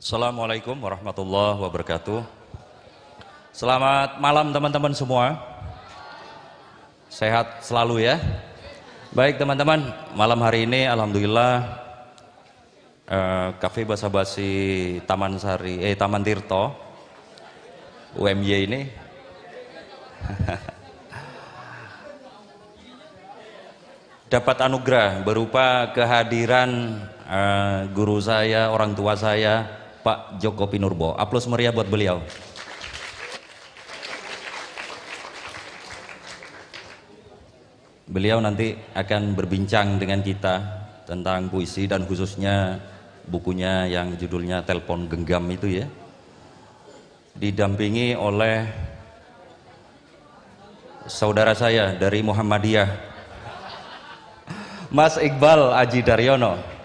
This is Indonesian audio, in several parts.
Assalamualaikum warahmatullahi wabarakatuh. Selamat malam teman-teman semua. Sehat selalu ya. Baik teman-teman, malam hari ini alhamdulillah Cafe Basa Basi Taman Tirto UMY ini dapat anugerah berupa kehadiran guru saya, orang tua saya, Pak Joko Pinurbo. Aplaus meriah buat beliau. Beliau nanti akan berbincang dengan kita tentang puisi dan khususnya bukunya yang judulnya Telepon Genggam itu ya. Didampingi oleh saudara saya dari Muhammadiyah, Mas Iqbal Aji Daryono.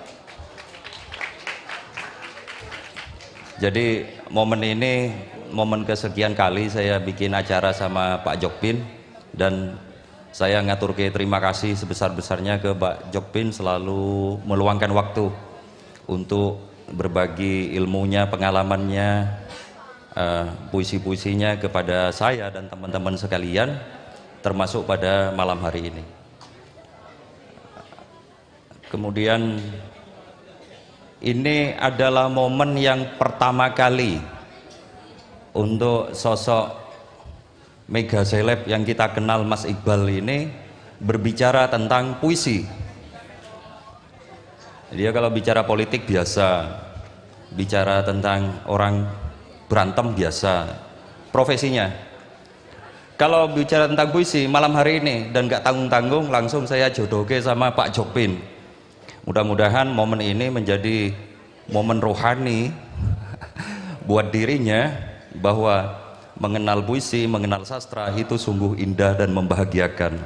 Jadi momen ini momen kesekian kali saya bikin acara sama Pak Jokpin, dan saya ngatur ke terima kasih sebesar-besarnya ke Pak Jokpin selalu meluangkan waktu untuk berbagi ilmunya, pengalamannya, puisi-puisinya kepada saya dan teman-teman sekalian, termasuk pada malam hari ini. Kemudian ini adalah momen yang pertama kali untuk sosok mega seleb yang kita kenal Mas Iqbal ini berbicara tentang puisi. Dia kalau bicara politik biasa, bicara tentang orang berantem biasa, profesinya. Kalau bicara tentang puisi malam hari ini dan gak tanggung-tanggung langsung saya jodohke sama Pak Jokpin. Mudah-mudahan momen ini menjadi momen rohani buat dirinya, bahwa mengenal puisi, mengenal sastra itu sungguh indah dan membahagiakan.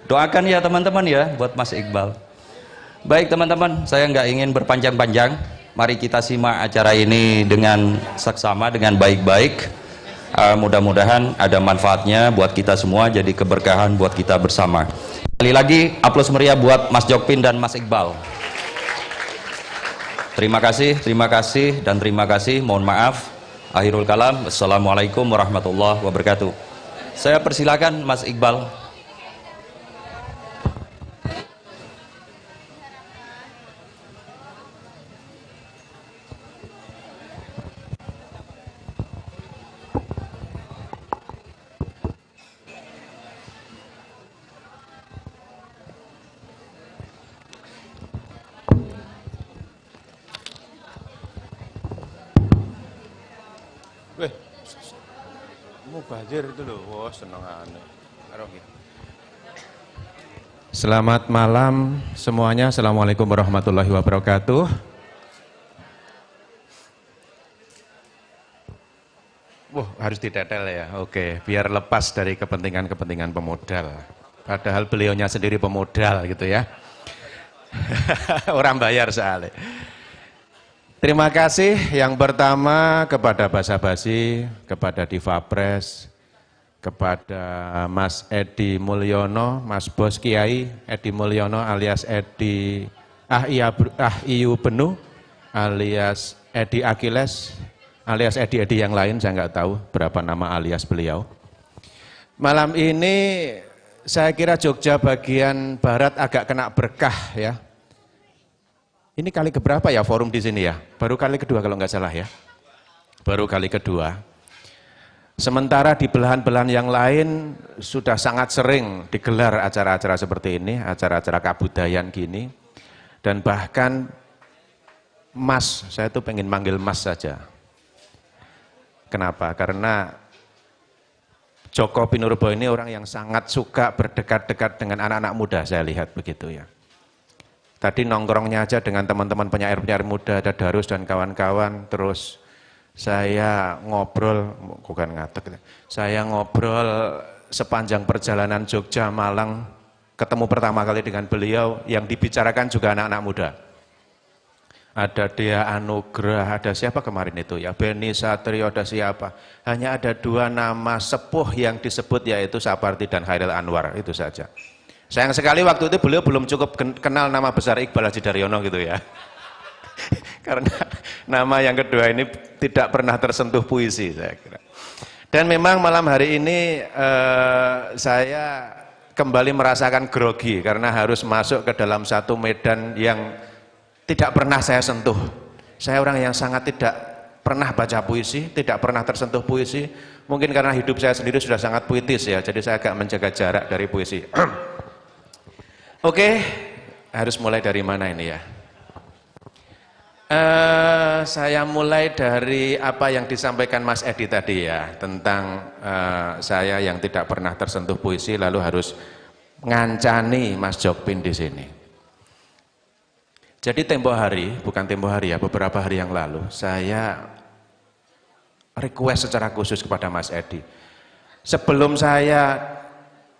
Doakan ya teman-teman ya buat Mas Iqbal. Baik teman-teman, saya nggak ingin berpanjang-panjang. Mari kita simak acara ini dengan saksama, dengan baik-baik. Mudah-mudahan ada manfaatnya buat kita semua, jadi keberkahan buat kita bersama. Sekali lagi aplaus meriah buat Mas Jokpin dan Mas Iqbal. Terima kasih dan terima kasih. Mohon maaf. Akhirul kalam. Assalamualaikum warahmatullahi wabarakatuh. Saya persilakan Mas Iqbal. Mubazir itu loh, wah senengannya. Selamat malam semuanya. Assalamualaikum warahmatullahi wabarakatuh. Wah, harus ditetel ya. Oke, biar lepas dari kepentingan-kepentingan pemodal. Padahal beliaunya sendiri pemodal gitu ya. Orang bayar soalnya. Terima kasih yang pertama kepada Basa Basi, kepada Diva Press, kepada Mas Edi Mulyono, Mas Bos Kiai Edi Mulyono alias Edi Iyu Benu, alias Edi Akiles, alias Edi yang lain, saya nggak tahu berapa nama alias beliau. Malam ini saya kira Jogja bagian barat agak kena berkah ya. Ini kali keberapa ya forum di sini ya? Baru kali kedua kalau nggak salah ya. Baru kali kedua. Sementara di belahan-belahan yang lain sudah sangat sering digelar acara-acara seperti ini, acara-acara kabudayan gini. Dan bahkan Mas, saya tuh pengen manggil Mas saja. Kenapa? Karena Joko Pinurbo ini orang yang sangat suka berdekat-dekat dengan anak-anak muda, saya lihat begitu ya. Tadi nongkrongnya aja dengan teman-teman penyair-penyair muda, ada Darus dan kawan-kawan, terus saya ngobrol, bukan ngatek, saya ngobrol sepanjang perjalanan Jogja, Malang, ketemu pertama kali dengan beliau, yang dibicarakan juga anak-anak muda. Ada Dea Anugrah, ada siapa kemarin itu ya, Beni Satrio, ada siapa. Hanya ada dua nama sepuh yang disebut, yaitu Sapardi dan Khairil Anwar, itu saja. Sayang sekali waktu itu beliau belum cukup kenal nama besar Iqbal Haji Daryono gitu ya. Karena nama yang kedua ini tidak pernah tersentuh puisi saya kira. Dan memang malam hari ini saya kembali merasakan grogi karena harus masuk ke dalam satu medan yang tidak pernah saya sentuh. Saya orang yang sangat tidak pernah baca puisi, tidak pernah tersentuh puisi. Mungkin karena hidup saya sendiri sudah sangat puitis ya, jadi saya agak menjaga jarak dari puisi. Oke, harus mulai dari mana ini ya? Saya mulai dari apa yang disampaikan Mas Edi tadi ya, tentang saya yang tidak pernah tersentuh puisi lalu harus ngancani Mas Jokpin di sini. Jadi tempo hari, bukan tempo hari ya, beberapa hari yang lalu, saya request secara khusus kepada Mas Edi. Sebelum saya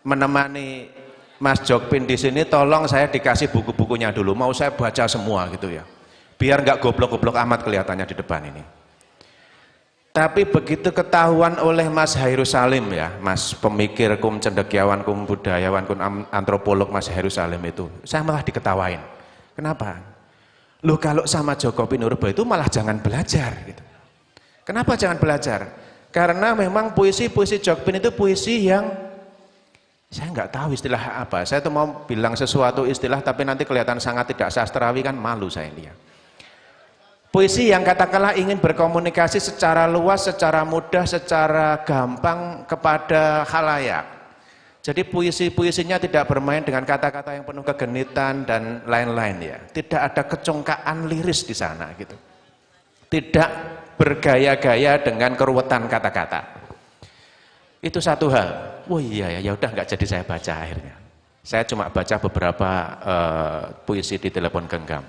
menemani Mas Jokpin di sini, tolong saya dikasih buku-bukunya dulu, mau saya baca semua gitu ya. Biar nggak goblok-goblok amat kelihatannya di depan ini. Tapi begitu ketahuan oleh Mas Hairus Salim ya, Mas pemikir kum cendekiawan, kum budayawan, kum antropolog Mas Hairus Salim itu, saya malah diketawain. Kenapa? Loh kalau sama Joko Pinurbo itu malah jangan belajar gitu. Kenapa jangan belajar? Karena memang puisi-puisi Jokpin itu puisi yang saya nggak tahu istilah apa. Saya tuh mau bilang sesuatu istilah tapi nanti kelihatan sangat tidak sastrawi kan, malu saya lihat. Puisi yang katakanlah ingin berkomunikasi secara luas, secara mudah, secara gampang kepada khalayak. Jadi puisi-puisinya tidak bermain dengan kata-kata yang penuh kegenitan dan lain-lain ya. Tidak ada kecongkaan liris di sana gitu. Tidak bergaya-gaya dengan keruwetan kata-kata. Itu satu hal. Oh iya ya, udah nggak jadi saya baca akhirnya. Saya cuma baca beberapa puisi di telepon genggam.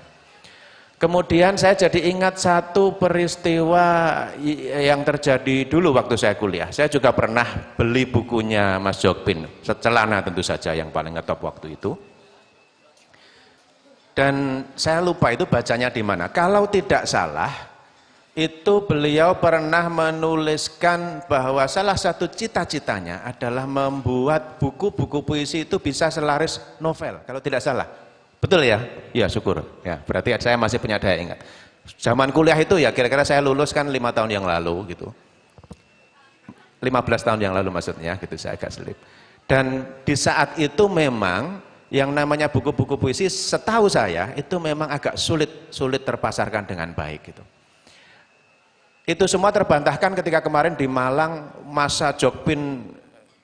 Kemudian saya jadi ingat satu peristiwa yang terjadi dulu waktu saya kuliah. Saya juga pernah beli bukunya Mas Jokpin, Secelana tentu saja yang paling ngetop waktu itu. Dan saya lupa itu bacanya di mana. Kalau tidak salah, itu beliau pernah menuliskan bahwa salah satu cita-citanya adalah membuat buku-buku puisi itu bisa selaris novel, kalau tidak salah. Betul ya? Ya syukur. Ya, berarti saya masih punya daya ingat. Zaman kuliah itu ya kira-kira saya lulus kan 5 tahun yang lalu gitu. 15 tahun yang lalu maksudnya gitu, saya agak selip. Dan di saat itu memang yang namanya buku-buku puisi setahu saya itu memang agak sulit terpasarkan dengan baik gitu. Itu semua terbantahkan ketika kemarin di Malang masa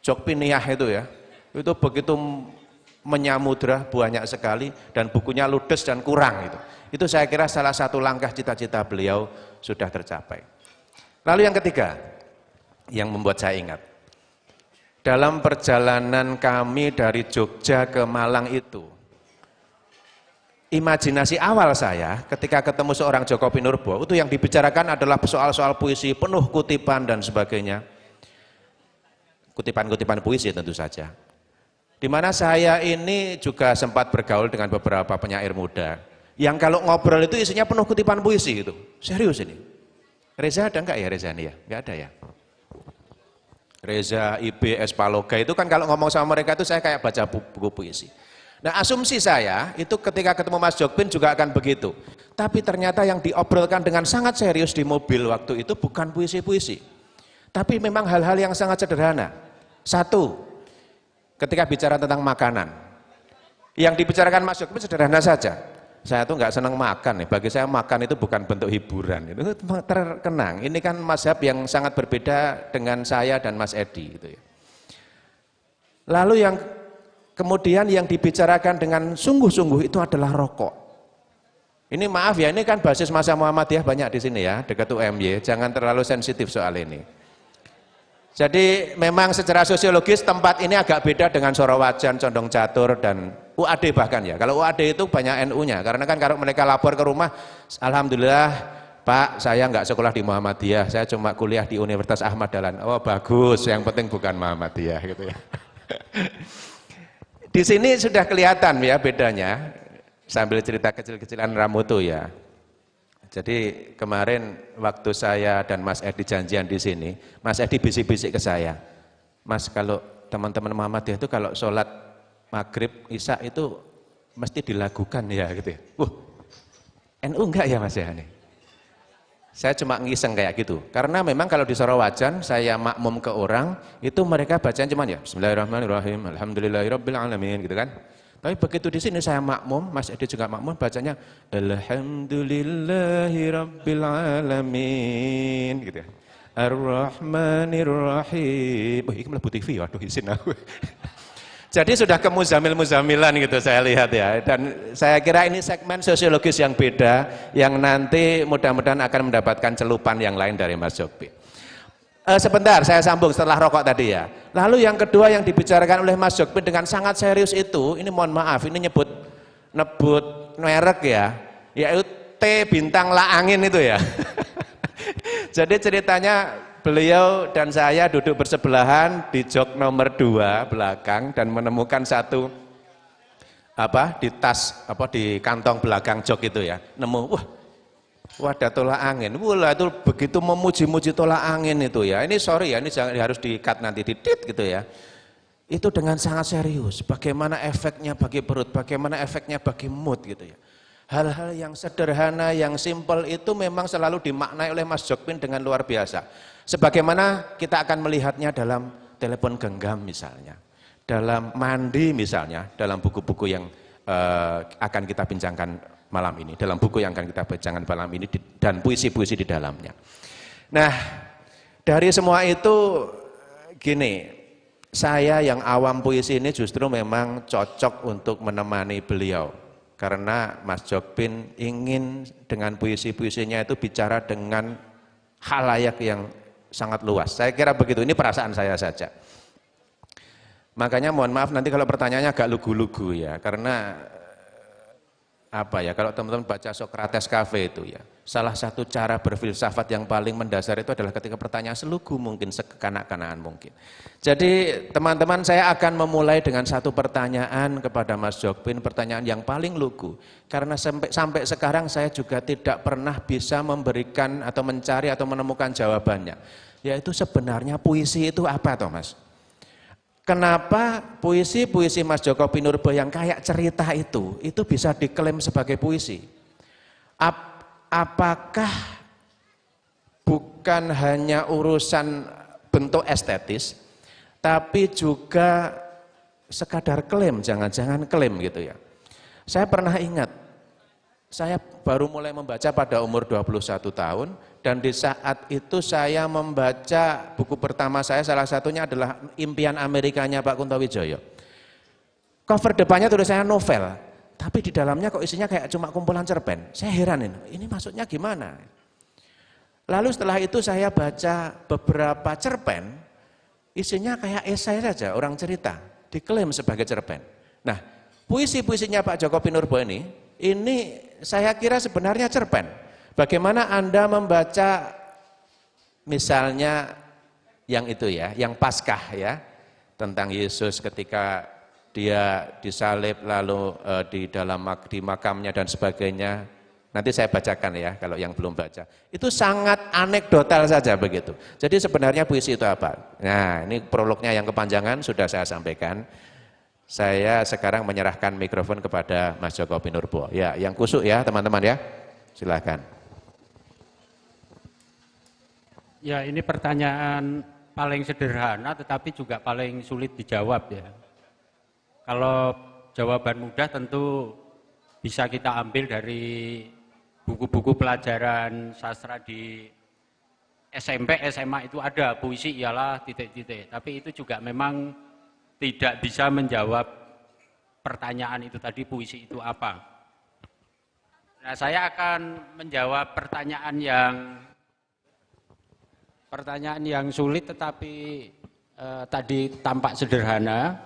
Jokpiniah itu ya. Itu begitu menyamudra banyak sekali dan bukunya ludes dan kurang gitu. Itu saya kira salah satu langkah cita-cita beliau sudah tercapai. Lalu yang ketiga yang membuat saya ingat. Dalam perjalanan kami dari Jogja ke Malang itu, imajinasi awal saya ketika ketemu seorang Joko Pinurbo itu yang dibicarakan adalah soal-soal puisi penuh kutipan dan sebagainya. Kutipan-kutipan puisi tentu saja. Di mana saya ini juga sempat bergaul dengan beberapa penyair muda yang kalau ngobrol itu isinya penuh kutipan puisi gitu. Serius ini. Reza ada enggak ya Reza ini ya? Enggak ada ya. Reza, IB, Espaloga itu kan kalau ngomong sama mereka itu saya kayak baca buku puisi. Nah asumsi saya itu ketika ketemu Mas Jokpin juga akan begitu. Tapi ternyata yang diobrolkan dengan sangat serius di mobil waktu itu bukan puisi-puisi. Tapi memang hal-hal yang sangat sederhana. Satu, ketika bicara tentang makanan, yang dibicarakan Mas Jokpin sederhana saja. Saya tuh nggak senang makan nih. Bagi saya makan itu bukan bentuk hiburan. Itu terkenang. Ini kan mazhab yang sangat berbeda dengan saya dan Mas Edi. Gitu ya. Lalu yang kemudian yang dibicarakan dengan sungguh-sungguh itu adalah rokok. Ini maaf ya, ini kan basis masa Muhammadiyah banyak di sini ya, dekat UMY. Jangan terlalu sensitif soal ini. Jadi memang secara sosiologis tempat ini agak beda dengan Sorowajan, Condong Catur dan UAD bahkan ya. Kalau UAD itu banyak NU-nya karena kan kalau mereka lapor ke rumah, alhamdulillah Pak saya nggak sekolah di Muhammadiyah, saya cuma kuliah di Universitas Ahmad Dahlan. Oh bagus, yang penting bukan Muhammadiyah gitu ya. Di sini sudah kelihatan ya bedanya sambil cerita kecil-kecilan Ramutu ya. Jadi kemarin waktu saya dan Mas Edi janjian di sini, Mas Edi bisik-bisik ke saya, Mas kalau teman-teman Muhammadiyah itu kalau sholat maghrib, isya itu mesti dilakukan ya gitu ya. NU enggak ya Mas ya? Saya cuma ngiseng kayak gitu. Karena memang kalau di Sorowajan saya makmum ke orang, itu mereka bacaan cuma ya Bismillahirrahmanirrahim, Alhamdulillahirabbil alamin gitu kan. Tapi begitu di sini saya makmum, Mas Edi juga makmum, bacanya Alhamdulillahirabbil alamin gitu ya. Ar-Rahmanir-Rahim. Oh, ini mlebu TV, waduh izin aku. Jadi sudah ke muzamil-muzamilan gitu saya lihat ya. Dan saya kira ini segmen sosiologis yang beda, yang nanti mudah-mudahan akan mendapatkan celupan yang lain dari Mas Jokpin. Sebentar, saya sambung setelah rokok tadi ya. Lalu yang kedua yang dibicarakan oleh Mas Jokpin dengan sangat serius itu, ini mohon maaf, ini nyebut merek ya, yaitu T bintang la angin itu ya. Jadi ceritanya beliau dan saya duduk bersebelahan di jok nomor 2 belakang dan menemukan satu di tas di kantong belakang jok itu ya, nemu wadah tolak angin. Wah, itu begitu memuji-muji tolak angin itu ya. Ini sorry ya, ini harus di-cut nanti di-tit gitu ya. Itu dengan sangat serius, bagaimana efeknya bagi perut, bagaimana efeknya bagi mood gitu ya. Hal-hal yang sederhana, yang simpel itu memang selalu dimaknai oleh Mas Jokpin dengan luar biasa. Sebagaimana kita akan melihatnya dalam telepon genggam misalnya, dalam mandi misalnya, dalam buku-buku yang akan kita bincangkan malam ini, dalam buku yang akan kita bincangkan malam ini, dan puisi-puisi di dalamnya. Nah, dari semua itu gini, saya yang awam puisi ini justru memang cocok untuk menemani beliau. Karena Mas Jokpin ingin dengan puisi-puisinya itu bicara dengan khalayak yang sangat luas. Saya kira begitu, ini perasaan saya saja. Makanya mohon maaf nanti kalau pertanyaannya agak lugu-lugu ya, karena kalau teman-teman baca Socrates Cafe itu ya, salah satu cara berfilsafat yang paling mendasar itu adalah ketika pertanyaan selugu mungkin, sekekanak-kanakan mungkin. Jadi teman-teman, saya akan memulai dengan satu pertanyaan kepada Mas Jokpin, pertanyaan yang paling lugu. Karena sampai sekarang saya juga tidak pernah bisa memberikan atau mencari atau menemukan jawabannya. Yaitu sebenarnya puisi itu apa toh Mas? Kenapa puisi-puisi Mas Joko Pinurbo yang kayak cerita itu bisa diklaim sebagai puisi? Apakah bukan hanya urusan bentuk estetis, tapi juga sekadar klaim, jangan-jangan klaim gitu ya. Saya pernah ingat, saya baru mulai membaca pada umur 21 tahun, dan di saat itu saya membaca buku pertama saya, salah satunya adalah Impian Amerikanya Pak Kuntowijoyo. Cover depannya tulisannya novel, tapi di dalamnya kok isinya kayak cuma kumpulan cerpen. Saya heran ini maksudnya gimana? Lalu setelah itu saya baca beberapa cerpen, isinya kayak esai saja, orang cerita, diklaim sebagai cerpen. Nah, puisi-puisinya Pak Joko Pinurbo ini saya kira sebenarnya cerpen. Bagaimana Anda membaca misalnya yang itu ya, yang Paskah ya, tentang Yesus ketika dia disalib lalu di makamnya dan sebagainya. Nanti saya bacakan ya kalau yang belum baca. Itu sangat anekdotal saja begitu. Jadi sebenarnya puisi itu apa? Nah, ini prolognya yang kepanjangan sudah saya sampaikan. Saya sekarang menyerahkan mikrofon kepada Mas Joko Pinurbo. Ya, yang kusuk ya teman-teman ya. Silakan. Ya, ini pertanyaan paling sederhana tetapi juga paling sulit dijawab ya. Kalau jawaban mudah tentu bisa kita ambil dari buku-buku pelajaran sastra di SMP, SMA itu ada puisi ialah titik-titik. Tapi itu juga memang tidak bisa menjawab pertanyaan itu tadi, puisi itu apa. Nah, saya akan menjawab pertanyaan yang sulit tetapi tadi tampak sederhana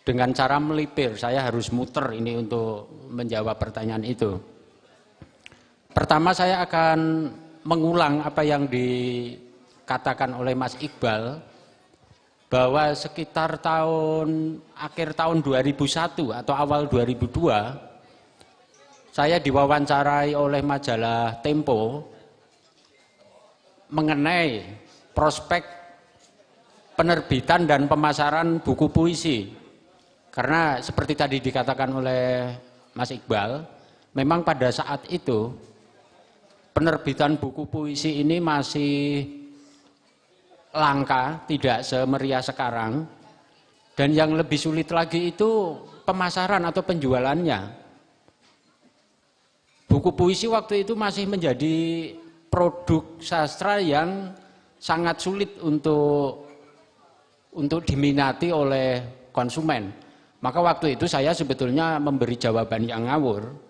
dengan cara melipir. Saya harus muter ini untuk menjawab pertanyaan itu. Pertama saya akan mengulang apa yang dikatakan oleh Mas Iqbal bahwa sekitar akhir tahun 2001 atau awal 2002 saya diwawancarai oleh majalah Tempo mengenai prospek penerbitan dan pemasaran buku puisi. Karena seperti tadi dikatakan oleh Mas Iqbal, memang pada saat itu penerbitan buku puisi ini masih langka, tidak semeriah sekarang. Dan yang lebih sulit lagi itu pemasaran atau penjualannya. Buku puisi waktu itu masih menjadi produk sastra yang sangat sulit untuk diminati oleh konsumen. Maka waktu itu saya sebetulnya memberi jawaban yang ngawur.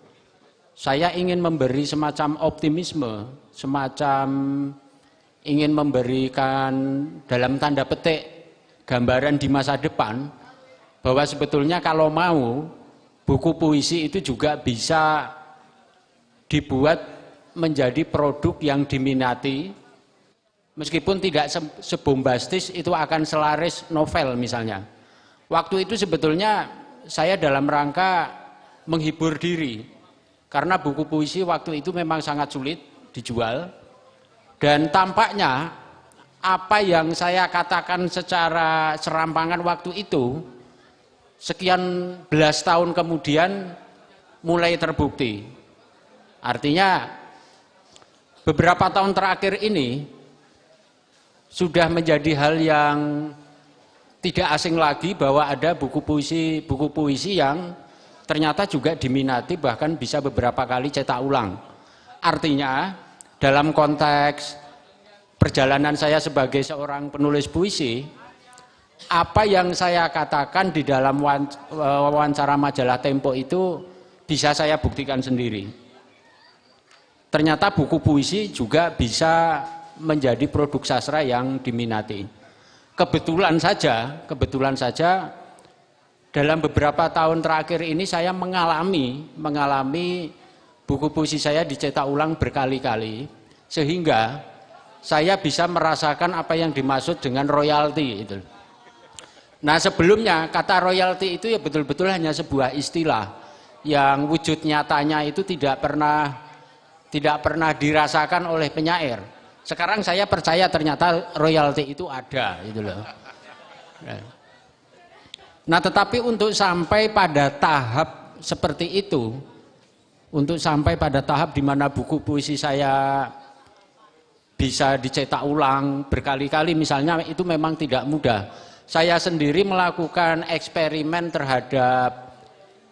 Saya ingin memberi semacam optimisme, semacam ingin memberikan dalam tanda petik gambaran di masa depan bahwa sebetulnya kalau mau buku puisi itu juga bisa dibuat menjadi produk yang diminati, meskipun tidak sebombastis itu akan selaris novel misalnya. Waktu itu sebetulnya saya dalam rangka menghibur diri, karena buku puisi waktu itu memang sangat sulit dijual, dan tampaknya apa yang saya katakan secara serampangan waktu itu, sekian belas tahun kemudian mulai terbukti. Artinya beberapa tahun terakhir ini sudah menjadi hal yang tidak asing lagi bahwa ada buku puisi yang ternyata juga diminati, bahkan bisa beberapa kali cetak ulang. Artinya dalam konteks perjalanan saya sebagai seorang penulis puisi, apa yang saya katakan di dalam wawancara majalah Tempo itu bisa saya buktikan sendiri. Ternyata buku puisi juga bisa menjadi produk sastra yang diminati. Kebetulan saja dalam beberapa tahun terakhir ini saya mengalami buku puisi saya dicetak ulang berkali-kali, sehingga saya bisa merasakan apa yang dimaksud dengan royalti itu. Nah, sebelumnya kata royalti itu ya betul-betul hanya sebuah istilah yang wujud nyatanya itu tidak pernah dirasakan oleh penyair. Sekarang saya percaya ternyata royalti itu ada, gitu loh. Nah, tetapi untuk sampai pada tahap seperti itu, untuk sampai pada tahap di mana buku puisi saya bisa dicetak ulang berkali-kali misalnya, itu memang tidak mudah. Saya sendiri melakukan eksperimen terhadap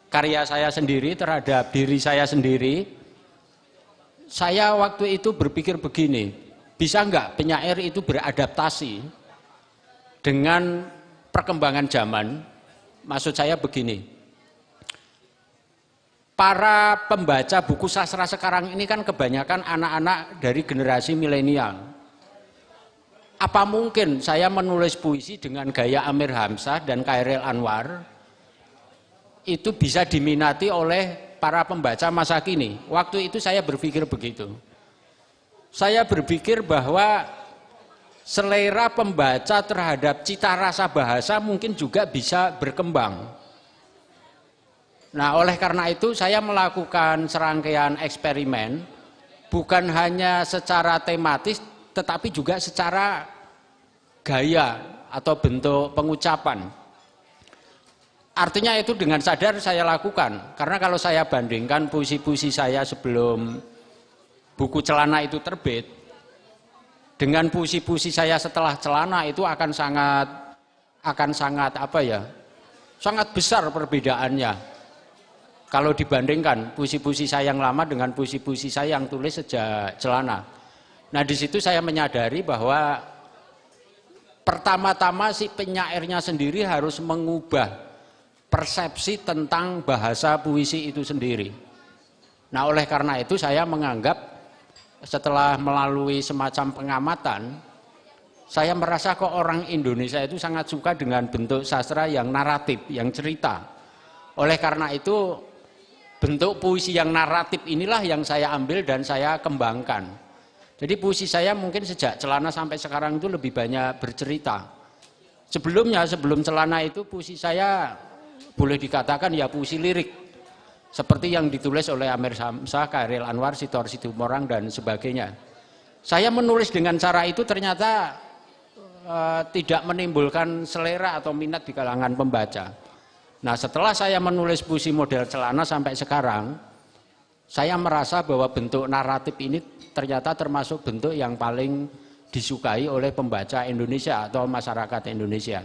karya saya sendiri, terhadap diri saya sendiri. Saya waktu itu berpikir begini, bisa enggak penyair itu beradaptasi dengan perkembangan zaman? Maksud saya begini, para pembaca buku sastra sekarang ini kan kebanyakan anak-anak dari generasi milenial. Apa mungkin saya menulis puisi dengan gaya Amir Hamzah dan Chairil Anwar itu bisa diminati oleh para pembaca masa kini? Waktu itu saya berpikir begitu. Saya berpikir bahwa selera pembaca terhadap cita rasa bahasa mungkin juga bisa berkembang. Nah, oleh karena itu saya melakukan serangkaian eksperimen, bukan hanya secara tematis, tetapi juga secara gaya atau bentuk pengucapan. Artinya itu dengan sadar saya lakukan, karena kalau saya bandingkan puisi-puisi saya sebelum buku Celana itu terbit, dengan puisi-puisi saya setelah Celana itu akan sangat sangat besar perbedaannya. Kalau dibandingkan puisi-puisi saya yang lama dengan puisi-puisi saya yang tulis sejak Celana. Nah, di situ saya menyadari bahwa pertama-tama si penyairnya sendiri harus mengubah persepsi tentang bahasa puisi itu sendiri. Nah, oleh karena itu saya menganggap setelah melalui semacam pengamatan, saya merasa kok orang Indonesia itu sangat suka dengan bentuk sastra yang naratif, yang cerita. Oleh karena itu, bentuk puisi yang naratif inilah yang saya ambil dan saya kembangkan. Jadi puisi saya mungkin sejak Celana sampai sekarang itu lebih banyak bercerita. Sebelumnya, sebelum Celana itu puisi saya boleh dikatakan ya puisi lirik. Seperti yang ditulis oleh Amir Hamzah, Chairil Anwar, Sitor Situmorang, dan sebagainya. Saya menulis dengan cara itu ternyata tidak menimbulkan selera atau minat di kalangan pembaca. Nah, setelah saya menulis puisi model Celana sampai sekarang, saya merasa bahwa bentuk naratif ini ternyata termasuk bentuk yang paling disukai oleh pembaca Indonesia atau masyarakat Indonesia.